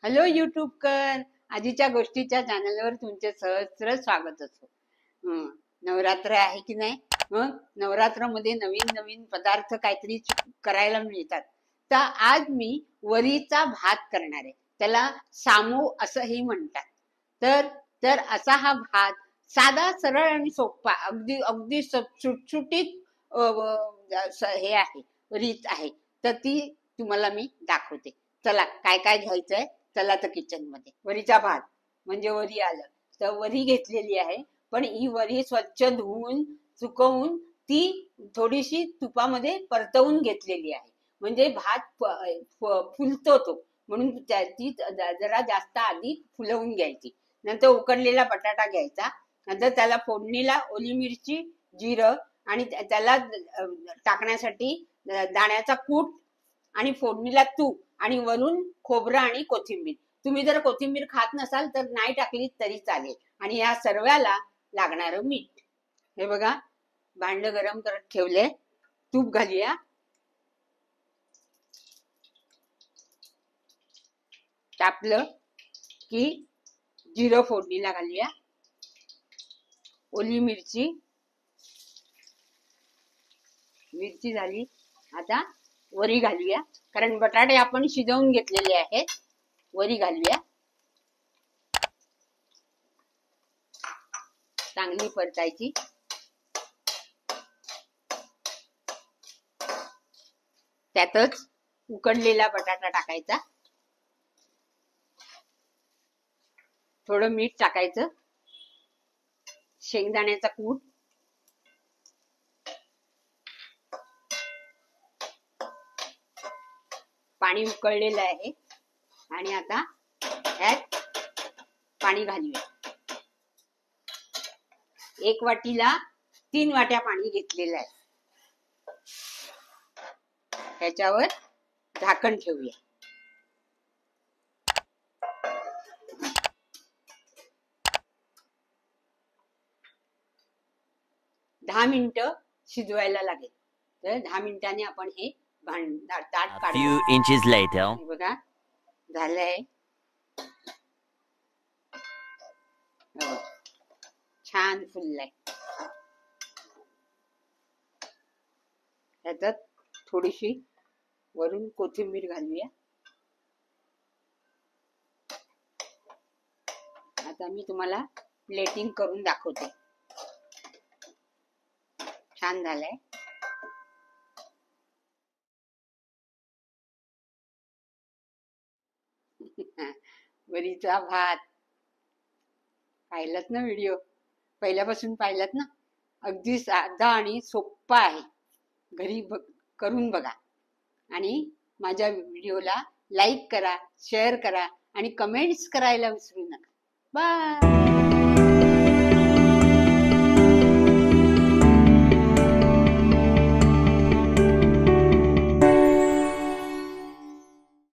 Hello यूट्यूबकर, आजीच्या गोष्टीच्या चॅनलवर तुमचे सहस्र स्वागत असो. नवरात्र आहे की नाही? मग नवरात्रामध्ये नवीन नवीन पदार्थ काहीतरी करायला मिळतात. तर आज मी वरीचा भात करणार आहे. त्याला सामू असंही म्हणतात. तर तर असा हा भात साधा, सरळ आणि सोपा, अगदी अगदी सुटसुटीत हे आहे, रीत आहे. तर ती तुम्हाला मी दाखवते. चला, काय काय घ्यायचंय चला तर किचन मध्ये. वरीचा भात म्हणजे वरी आलं. तर वरी घेतलेली आहे, पण ही वरी स्वच्छ धुवून सुकवून ती थोडीशी तुपामध्ये परतवून घेतलेली आहे. म्हणजे भात फुलतो तो, म्हणून ती जरा जास्त आधी फुलवून घ्यायची. नंतर उकडलेला बटाटा घ्यायचा. नंतर त्याला फोडणीला ओली मिरची, जिरं आणि त्याला टाकण्यासाठी दाण्याचा कूट आणि फोडणीला तूप आणि वरून खोबरं आणि कोथिंबीर. तुम्ही जर कोथिंबीर खात नसाल तर नाही टाकली तरी चालेल. आणि या सर्वाला लागणारं मीठ. हे बघा, भांड गरम करत ठेवले. तूप घालूया. तापलं की जिरं फोडणीला घालूया. ओली मिरची झाली. आता वरी घालूया, कारण बटाटे आपण शिजवून घेतलेले आहेत. वरी घालूया. चांगली परतायची. त्यातच उकडलेला बटाटा टाकायचा. थोडं मीठ टाकायचं. शेंगदाण्याचा कूट, पाणी उकळलेलं आहे. आणि आता यात पाणी घालूया. 1 वाटीला 3 वाट्या पाणी घेतलेलं आहे. त्याच्यावर झाकण ठेवूया. दहा मिनिटं शिजवायला लागेल. तर 10 मिनिटांनी आपण हे ताट काढूया. बघा, झालंय. छान फुललंय. त्याच्यात थोडीशी वरून कोथिंबीर घालूया. आता मी तुम्हाला प्लेटिंग करून दाखवते. छान झालंय. वरीचा भात पाहिलात ना व्हिडिओ? पहिल्यापासून पाहिलात ना? अगदी साधा आणि सोपा आहे. घरी करून बघा. आणि माझ्या व्हिडिओला लाईक करा, शेअर करा आणि कमेंट्स करायला विसरू नका. बाय.